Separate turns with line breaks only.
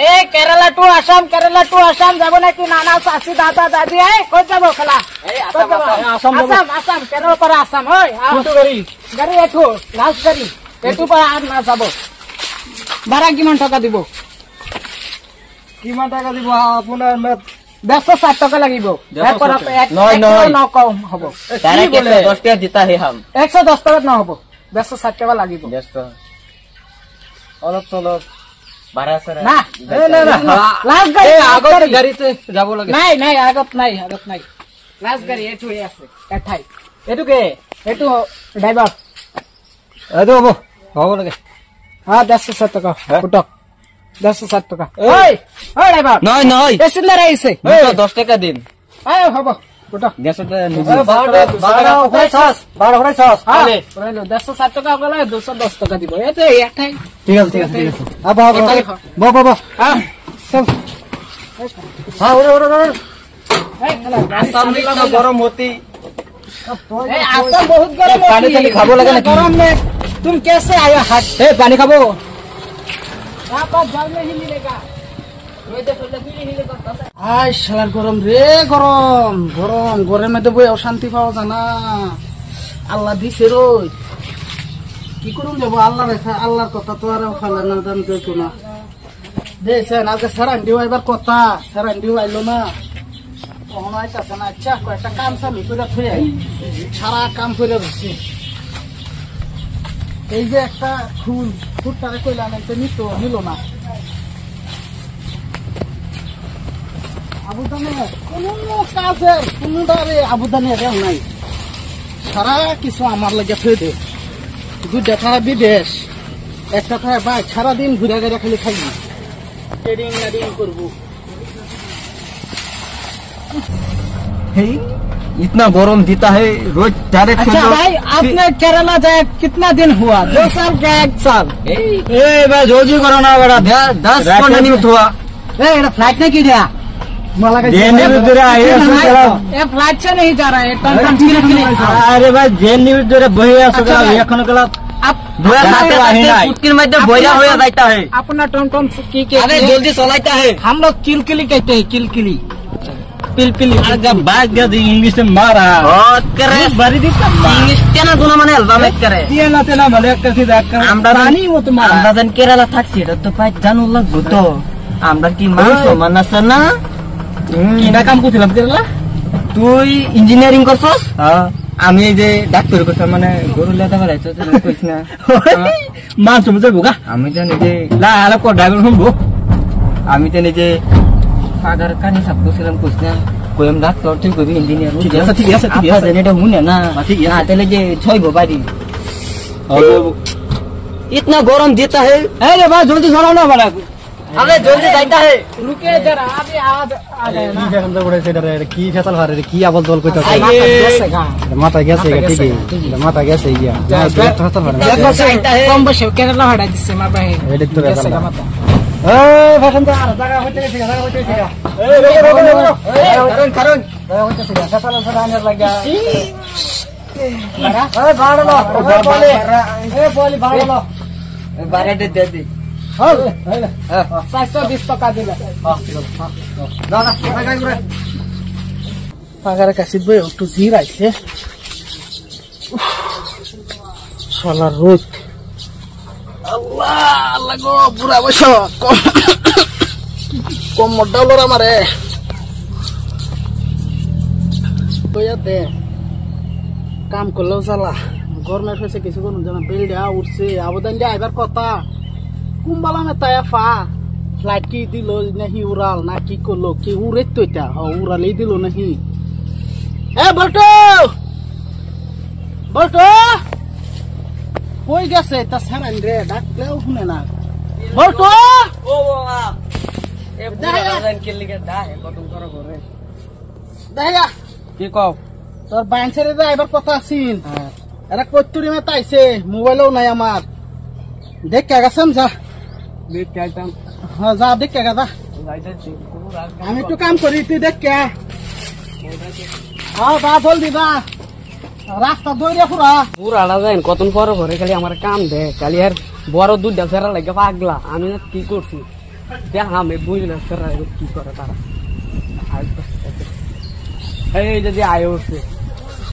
এ Kerala two Assam যাব নাকি নানা চাচি দাদা দাদি কই যাব খেলা আসাম কেরালা পরে আসাম গাড়ি এঠো লাস্ট গাড়ি এটু পরে আর না যাব ভাড়া কিমান টাকা দিব
আপনার
160 টাকা লাগিব কম হব
10 টাকা দিতা হে হাম
110 টাকা না হব 160 টাকা লাগিব
অলপ চলপ ভাড়া আছে
না লাস্ট গাড়ি
আগত গাড়িতে যাব লাগে
নাই আগত নাই লাস্ট গাড়ি এটু আছে এঠাই এটু কে এটু ড্রাইভার
এদো হবো লাগে
হ্যাঁ 160 টাকা উঠক 160 টাকা ওই ড্রাইভার
নয়
প্যাসেঞ্জার আইছে
10 টাকা দিন
হবো উঠক
100 টাকা
আরে 160 টাকা বলে 210 টাকা দিব এতে এটাই
ঠিক আছে বাবা
চল
হ্যাঁ ওরে
এই খেলা
सामने इतना गरम होती
आसाम बहुत गरम
पानी चली खाबो लगा ना
गरम में तुम कैसे आया हाथ
पानी खाबो
यहाँ पर जल नहीं मिलेगा আই শালার গরম রে গরম মধ্যে বই অশান্তি পাওয়া যায় না আল্লাহ দিছে রই কি করুন যাব আল্লাহর কথা তো আর ফেলে না দাম যাইতো না দেখছেন আজকে সারান দিও এবার কথা সারান দিও আইলো না কখনো আইতাছে না আচ্ছা কয়েকটা কাম সামি করে থুয়ে সারা কাম করে রয়েছে এই যে একটা ফুটটারে কইলা নাইতে নিল না আবুদানে কোনো কাজের কোনোটারে আবুদানে রেও নাই সারা কিছু আমার লাগে থই দে দুইটা টাকা বিদেশ একটা টাকা বাইক সারাদিন ঘুরে ঘুরে খালি খাই ট্রেডিং করবো
इतना गरम देता है रोज डायरेक्ट
अच्छा भाई आपने केरला जाए कितना दिन हुआ 2 साल क्या 1 साल
भाई जोजी करो ना बड़ा 10-15 मिनट हुआ
फ्लाइट नहीं की दिया फ्लाइट से नहीं जा रहा है
अरे भाई जेल न्यूज
अपना टम की
जल्दी चलाता है
हम लोग किलकिली कहते हैं किलकिली
पिलपिली इंग्लिश में मारा इंग्लिश কেন কোন মানে অ্যালবাম করে
তেনা তেনা বলে একটা সিধা
আমরা জানি মত মারা আমরা জান কেরালা থাকছি এটা তো পাই জানো লাগবে তো আমরা কি মানুষ সমান আছে না কিনা কাম করছিলাম কেরালা তুই ইঞ্জিনিয়ারিং করছস হ্যাঁ আমি এই যে ডাক্তার করছ মানে গরু লেদা বানাইছো তুই কইছ না মান তুমি যাবো গা আমি জানি যে লা আলা কো ড্রাইভার হবো আমি জানি যে ফাদার কানি সব করছিলাম কইছ না কোয়েম ডাক্তার তুই কবি ইঞ্জিনিয়ার ঠিক আছে জানি এটা হুনে না ঠিক আছে তাহলে যে ছয়বো বাড়ি इतना गरम देता है अरे भाई जल्दी चलाओ ना बड़ा अरे जल्दी जाता है
रुके जरा अभी आ गए ना
কি ফেসল করে সেটা রে কি ফেসল হারে রে কি আবল দল কইতা মাথা গেছে ঠিক আছে মাথা গেছে ইয়া
কম বসে কেরালা ভাড়া দিচ্ছে মা ভাই
এটা তো গেছে
মাথা
এই ফেসল তো আর জায়গা হইতে গেছে এই রোগ কারণ হইতে গেছে ফেসল সদা আনার লাগা এই বাড়লো এই বলি বাড়লো বাড়াতে দে দে
420 টাকা দিলে পাগার কাছে বই একটু জির আইছে শালা রোদ আল্লাহ গো পুরা বস কম ডলার আমারে বইয়া দে কাম করলেও চালা গরমের হয়েছে কিছু কোনো জানা বিল দেওয়া উঠছে আবেদন দিয়ে আইবার কথা কুম্বালা में तया फा फ्लाइट की दिलो नहीं उड़ाल ना की करलो की उड़े तो क्या उड़ाल ही दिलो नहीं ए बल्टो कोई गसे तसहरन रे डाकले हुने ना बल्टो ओ बाबा ए बुरान के लिए दा है कतम करो घरे दाया
কি কও
তোর ব্যাংক ছেড়ে দে এবার কথা আছিন এরা কত্তুরি মে তাইছে মোবাইলও নাই আমার দেখ কে গেছাম যা
देख क्या काम
हाँ जा देख क्या था हम एक तो काम करी थी देख क्या हाँ बात बोल दी बा रास्ता दो रे
पूरा आड़ा जाइन कतन पर घरे खाली আমার কাম দে খালি আর বড় দুধ দেছরা লাগে পাগলা আমি না কি করছি
দেখ আমি বুঝি না কি করে তারা এই যদি আয় উঠছে